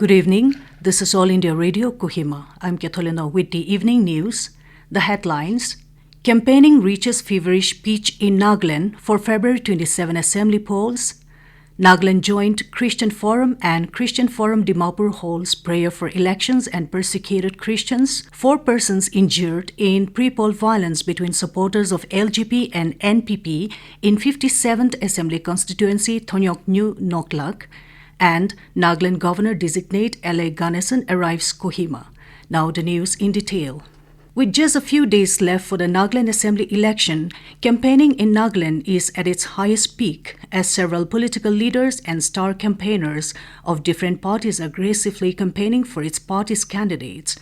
Good evening. This is All India Radio, Kohima. I'm Katholina with the evening news. The headlines: Campaigning reaches feverish pitch in Nagaland for February 27 assembly polls. Nagaland Joint Christian Forum and Christian Forum Dimapur holds prayer for elections and persecuted Christians. 4 persons injured in pre-poll violence between supporters of LJP and NPP in 57th Assembly Constituency, Thonoknyu, Noklak. And Nagaland Governor designate Ganesan arrives Kohima. Now the news in detail. With just a few days left for the Nagaland Assembly election, campaigning in Nagaland is at its highest peak as several political leaders and star campaigners of different parties are aggressively campaigning for its party's candidates.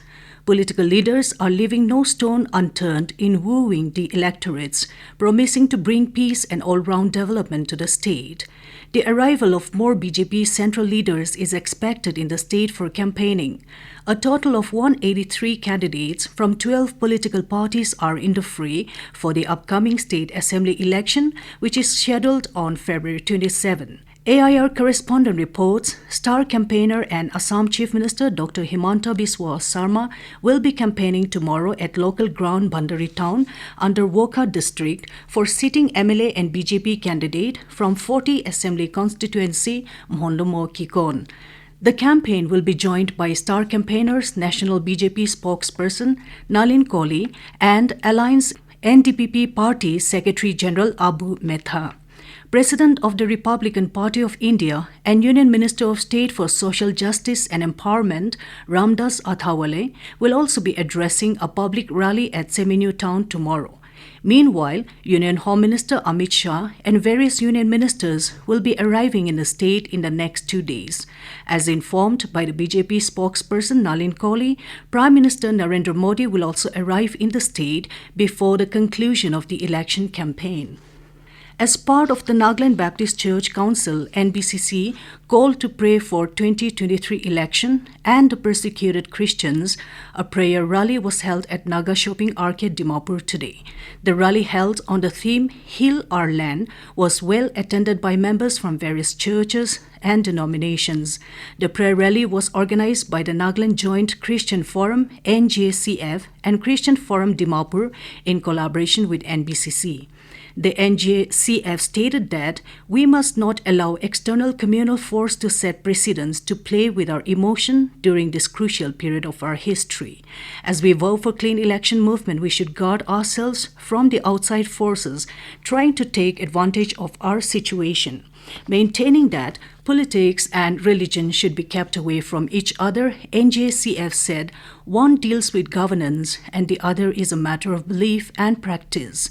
Political leaders are leaving no stone unturned in wooing the electorates, promising to bring peace and all-round development to the state. The arrival of more BJP central leaders is expected in the state for campaigning. A total of 183 candidates from 12 political parties are in the fray for the upcoming state assembly election, which is scheduled on February 27. AIR correspondent reports star campaigner and Assam Chief Minister Dr. Himanta Biswa Sarma will be campaigning tomorrow at local ground Bandari town under Wokha district for sitting MLA and BJP candidate from 40 Assembly constituency Mhondomo Kikon. The campaign will be joined by star campaigners National BJP spokesperson Nalin Kohli and Alliance NDPP Party Secretary General Abu Metha. President of the Republican Party of India and Union Minister of State for Social Justice and Empowerment, Ramdas Athawale, will also be addressing a public rally at Seminyu town tomorrow. Meanwhile, Union Home Minister Amit Shah and various union ministers will be arriving in the state in the next 2 days. As informed by the BJP spokesperson Nalin Kohli, Prime Minister Narendra Modi will also arrive in the state before the conclusion of the election campaign. As part of the Nagaland Baptist Church Council (NBCC) call to pray for 2023 election and the persecuted Christians, a prayer rally was held at Naga Shopping Arcade, Dimapur today. The rally, held on the theme Heal Our Land, was well attended by members from various churches and denominations. The prayer rally was organized by the Nagaland Joint Christian Forum (NJCF) and Christian Forum Dimapur in collaboration with NBCC. The NJCF stated that we must not allow external communal force to set precedents to play with our emotion during this crucial period of our history. As we vow for clean election movement, we should guard ourselves from the outside forces trying to take advantage of our situation. Maintaining that politics and religion should be kept away from each other, NJCF said one deals with governance and the other is a matter of belief and practice.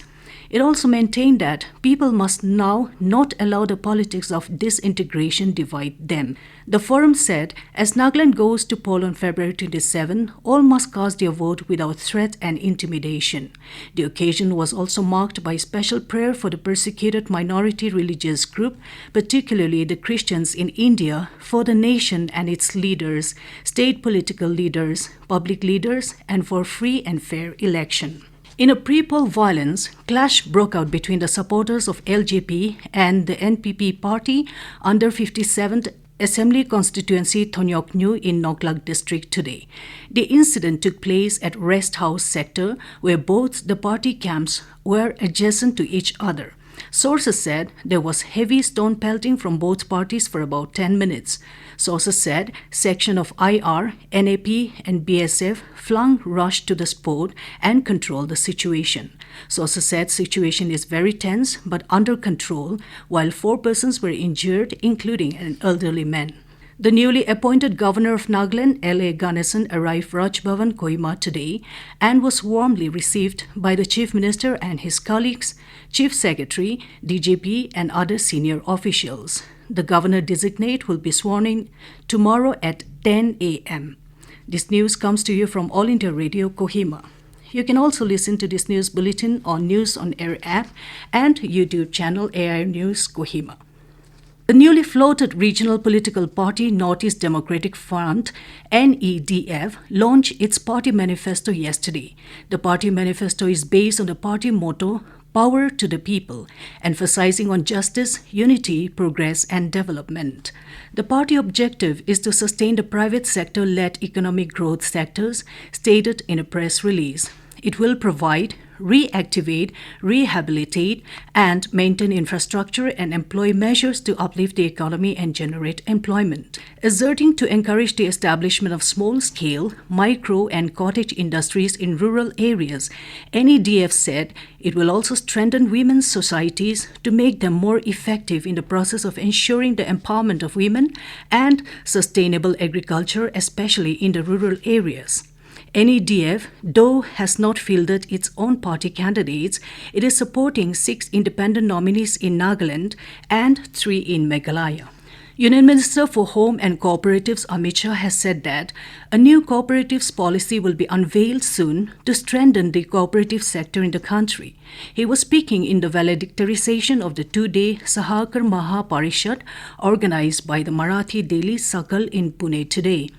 It also maintained that people must now not allow the politics of disintegration divide them. The forum said, as Nagaland goes to poll on February 27, all must cast their vote without threat and intimidation. The occasion was also marked by special prayer for the persecuted minority religious group, particularly the Christians in India, for the nation and its leaders, state political leaders, public leaders, and for free and fair election. In a pre-poll violence, clash broke out between the supporters of LJP and the NPP party under 57th Assembly Constituency Thonoknyu in Noklak district today. The incident took place at Rest House sector where both the party camps were adjacent to each other. Sources said there was heavy stone pelting from both parties for about 10 minutes. Sources said section of IR, NAP and BSF flung rush to the spot and controlled the situation. Sources said situation is very tense but under control, while 4 persons were injured, including an elderly man. The newly appointed Governor of Nagaland, Ganesan, arrived Raj Bhavan, Kohima today and was warmly received by the Chief Minister and his colleagues, Chief Secretary, DGP and other senior officials. The Governor designate will be sworn in tomorrow at 10 a.m. This news comes to you from All India Radio, Kohima. You can also listen to this news bulletin on News on Air app and YouTube channel AIR News Kohima. The newly floated regional political party Northeast Democratic Front, NEDF, launched its party manifesto yesterday. The party manifesto is based on the party motto, power to the people, emphasizing on justice, unity, progress, and development. The party objective is to sustain the private sector-led economic growth sectors, stated in a press release. It will provide, reactivate, rehabilitate, and maintain infrastructure and employ measures to uplift the economy and generate employment. Asserting to encourage the establishment of small-scale, micro, and cottage industries in rural areas, NEDF said it will also strengthen women's societies to make them more effective in the process of ensuring the empowerment of women and sustainable agriculture, especially in the rural areas. NEDF, though has not fielded its own party candidates, it is supporting 6 independent nominees in Nagaland and 3 in Meghalaya. Union Minister for Home and Cooperatives Amit Shah has said that a new cooperatives policy will be unveiled soon to strengthen the cooperative sector in the country. He was speaking in the valedictory session of the 2-day Sahakar Maha Parishad organized by the Marathi daily Sakal in Pune today.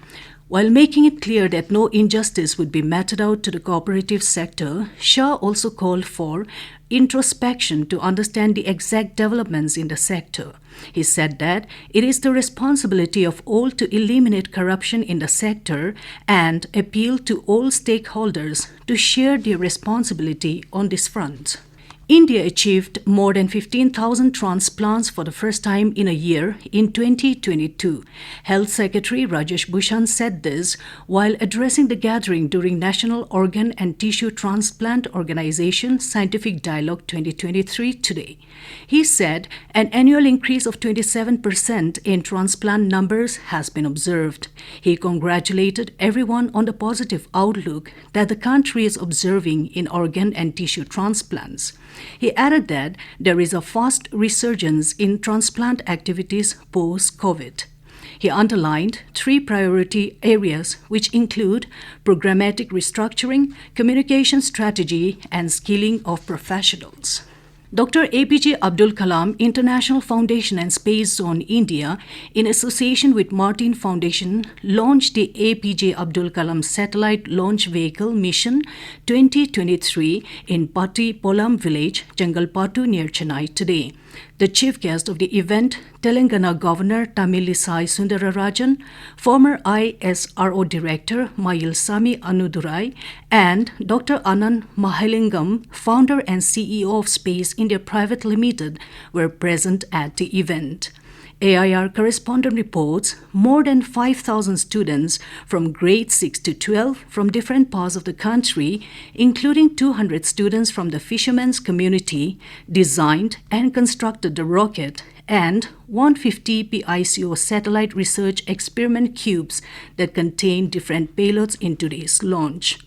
While making it clear that no injustice would be meted out to the cooperative sector, Shah also called for introspection to understand the exact developments in the sector. He said that it is the responsibility of all to eliminate corruption in the sector and appeal to all stakeholders to share their responsibility on this front. India achieved more than 15,000 transplants for the first time in a year in 2022. Health Secretary Rajesh Bhushan said this while addressing the gathering during National Organ and Tissue Transplant Organization Scientific Dialogue 2023 today. He said an annual increase of 27% in transplant numbers has been observed. He congratulated everyone on the positive outlook that the country is observing in organ and tissue transplants. He added that there is a fast resurgence in transplant activities post-COVID. He underlined 3 priority areas, which include programmatic restructuring, communication strategy, and skilling of professionals. Dr. APJ Abdul Kalam International Foundation and Space Zone India, in association with Martin Foundation, launched the APJ Abdul Kalam Satellite Launch Vehicle Mission 2023 in Patti Polam village, Jangalpattu near Chennai today. The chief guest of the event, Telangana Governor Tamilisai Sundararajan, former ISRO Director Mayilsamy Anudurai, and Dr. Anand Mahalingam, founder and CEO of Space India Private Limited, were present at the event. AIR correspondent reports more than 5,000 students from grade 6 to 12 from different parts of the country, including 200 students from the fishermen's community, designed and constructed the rocket and 150 PICO satellite research experiment cubes that contain different payloads in today's launch.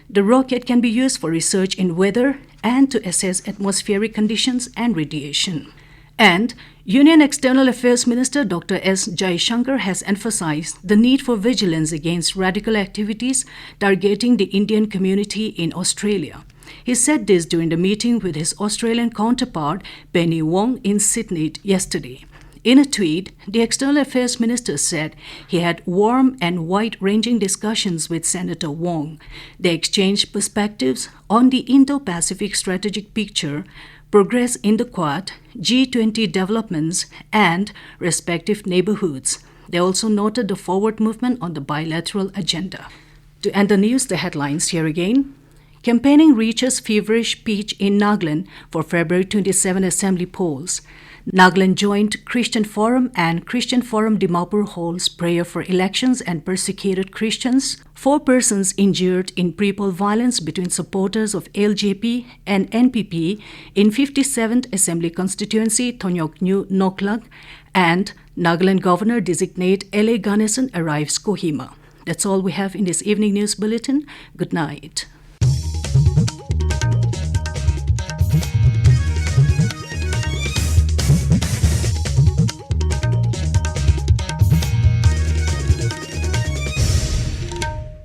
The rocket can be used for research in weather and to assess atmospheric conditions and radiation. And Union External Affairs Minister Dr. S. Jaishankar has emphasized the need for vigilance against radical activities targeting the Indian community in Australia. He said this during the meeting with his Australian counterpart Penny Wong in Sydney yesterday. In a tweet, the External Affairs Minister said he had warm and wide-ranging discussions with Senator Wong. They exchanged perspectives on the Indo-Pacific strategic picture, progress in the Quad, G20 developments, and respective neighborhoods. They also noted the forward movement on the bilateral agenda. To end the news, the headlines here again. Campaigning reaches feverish pitch in Nagaland for February 27 assembly polls. Nagaland Joint Christian Forum and Christian Forum Dimapur holds prayer for elections and persecuted Christians. 4 persons injured in pre-poll violence between supporters of LJP and NPP in 57th Assembly Constituency, Thonoknyu, Noklak, and Nagaland Governor designate Ganesan arrives Kohima. That's all we have in this evening news bulletin. Good night.